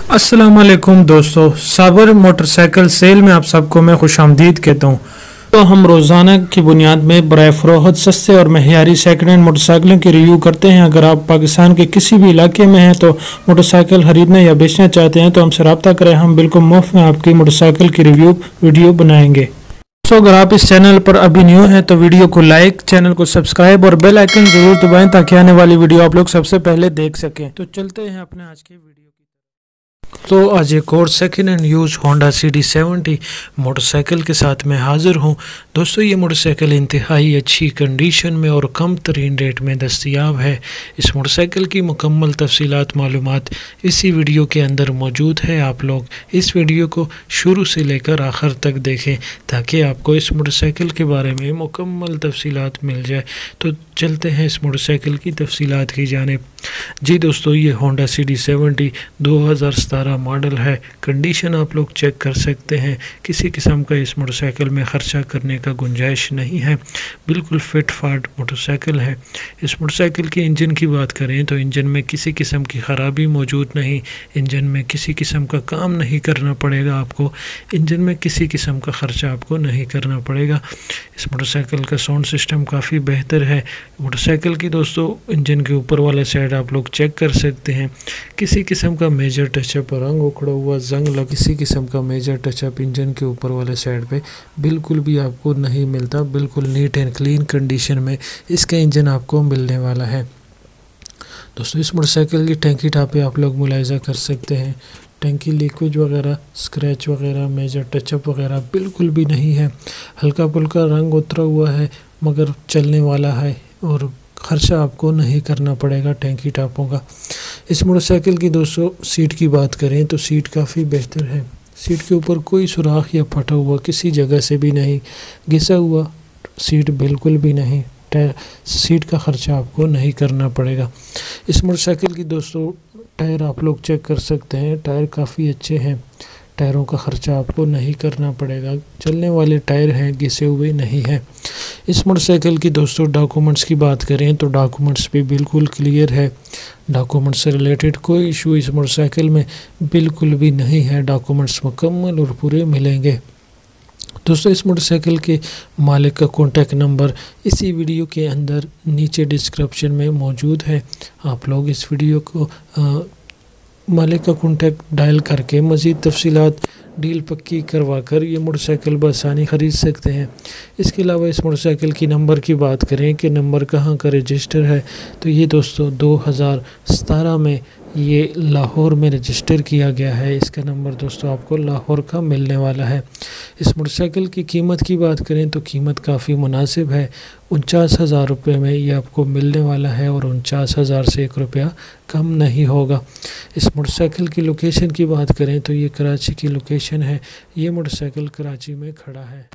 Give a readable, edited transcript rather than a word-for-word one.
अस्सलाम वालेकुम दोस्तों, साबर मोटरसाइकिल सेल में आप सबको मैं खुश आमदीद कहता हूँ। तो हम रोज़ाना की बुनियाद में बराए फ़रोख्त सस्ते और महयारी सेकंड हैंड मोटरसाइकिलों की रिव्यू करते हैं। अगर आप पाकिस्तान के किसी भी इलाके में हैं तो मोटरसाइकिल ख़रीदना या बेचना चाहते हैं तो हमसे रब्ता करें। हम बिल्कुल मुफ्त में आपकी मोटरसाइकिल की रिव्यू वीडियो बनाएंगे। दोस्तों, अगर आप इस चैनल पर अभी न्यू हैं तो वीडियो को लाइक, चैनल को सब्सक्राइब और बेल आइकन ज़रूर दबाएं ताकि आने वाली वीडियो आप लोग सबसे पहले देख सकें। तो चलते हैं अपने आज के वीडियो। तो आज एक और second hand use hondacd 70 motorcycle के साथ मैं हाज़िर हूँ। दोस्तों, ये मोटरसाइकिल इंतहाई अच्छी कंडीशन में और कम तरीन रेट में दस्तयाब है। इस मोटरसाइकिल की मुकम्मल तफसीलात मालूमात इसी वीडियो के अंदर मौजूद है। आप लोग इस वीडियो को शुरू से लेकर आखिर तक देखें ताकि आपको इस मोटरसाइकिल के बारे में मुकम्मल तफसीलात मिल जाए। तो चलते हैं इस मोटरसाइकिल की तफसीलात की जानिब। जी दोस्तों, ये hondacd 70 2017 मॉडल है। कंडीशन आप लोग चेक कर सकते हैं। किसी किस्म का इस मोटरसाइकिल में ख़र्चा करने का गुंजाइश नहीं है। बिल्कुल फिट फाट मोटरसाइकिल है। इस मोटरसाइकिल की इंजन की बात करें तो इंजन में किसी किस्म की ख़राबी मौजूद नहीं। इंजन में किसी किस्म का काम नहीं करना पड़ेगा आपको। इंजन में किसी किस्म का ख़र्चा आपको नहीं करना पड़ेगा। इस मोटरसाइकिल का साउंड सिस्टम काफ़ी बेहतर है। मोटरसाइकिल की दोस्तों इंजन के ऊपर वाले साइड आप लोग चेक कर सकते हैं। किसी किस्म का मेजर टचअप, रंग उखड़ा हुआ, जंग लग, किसी किस्म का मेजर टचअप इंजन के ऊपर वाले साइड पे बिल्कुल भी आपको नहीं मिलता। बिल्कुल नीट एंड क्लीन कंडीशन में इसका इंजन आपको मिलने वाला है। दोस्तों, इस मोटरसाइकिल की टैंकी टापे आप लोग मुलाहिजा कर सकते हैं। टैंकी लीकेज वगैरह, स्क्रैच वगैरह, मेजर टचअप वगैरह बिल्कुल भी नहीं है। हल्का फुल्का रंग उतरा हुआ है मगर चलने वाला है और ख़र्चा आपको नहीं करना पड़ेगा टैंकी टापों का। इस मोटरसाइकिल की दोस्तों सीट की बात करें तो सीट काफ़ी बेहतर है। सीट के ऊपर कोई सुराख या फटा हुआ किसी जगह से भी नहीं, घिसा हुआ सीट बिल्कुल भी नहीं। सीट का ख़र्चा आपको नहीं करना पड़ेगा। इस मोटरसाइकिल की दोस्तों टायर आप लोग चेक कर सकते हैं। टायर काफ़ी अच्छे हैं। टायरों का ख़र्चा आपको नहीं करना पड़ेगा। चलने वाले टायर हैं, घिसे हुए नहीं हैं। इस मोटरसाइकिल की दोस्तों डॉक्यूमेंट्स की बात करें तो डॉक्यूमेंट्स भी बिल्कुल क्लियर है। डॉक्यूमेंट्स से रिलेटेड कोई इशू इस मोटरसाइकिल में बिल्कुल भी नहीं है। डॉक्यूमेंट्स मुकम्मल और पूरे मिलेंगे। दोस्तों, इस मोटरसाइकिल के मालिक का कॉन्टैक्ट नंबर इसी वीडियो के अंदर नीचे डिस्क्रिप्शन में मौजूद है। आप लोग इस वीडियो को मालिक का कॉन्टैक्ट डायल करके मज़ीद तफसीलात डील पक्की करवा कर ये मोटरसाइकिल बआसानी ख़रीद सकते हैं। इसके अलावा इस मोटरसाइकिल की नंबर की बात करें कि नंबर कहाँ का रजिस्टर है तो ये दोस्तों 2017 में ये लाहौर में रजिस्टर किया गया है। इसका नंबर दोस्तों आपको लाहौर का मिलने वाला है। इस मोटरसाइकिल की कीमत की बात करें तो कीमत काफ़ी मुनासिब है। 49,000 रुपये में ये आपको मिलने वाला है और 49,000 से 1 रुपया कम नहीं होगा। इस मोटरसाइकिल की लोकेशन की बात करें तो ये कराची की लोकेशन है। ये मोटरसाइकिल कराची में खड़ा है।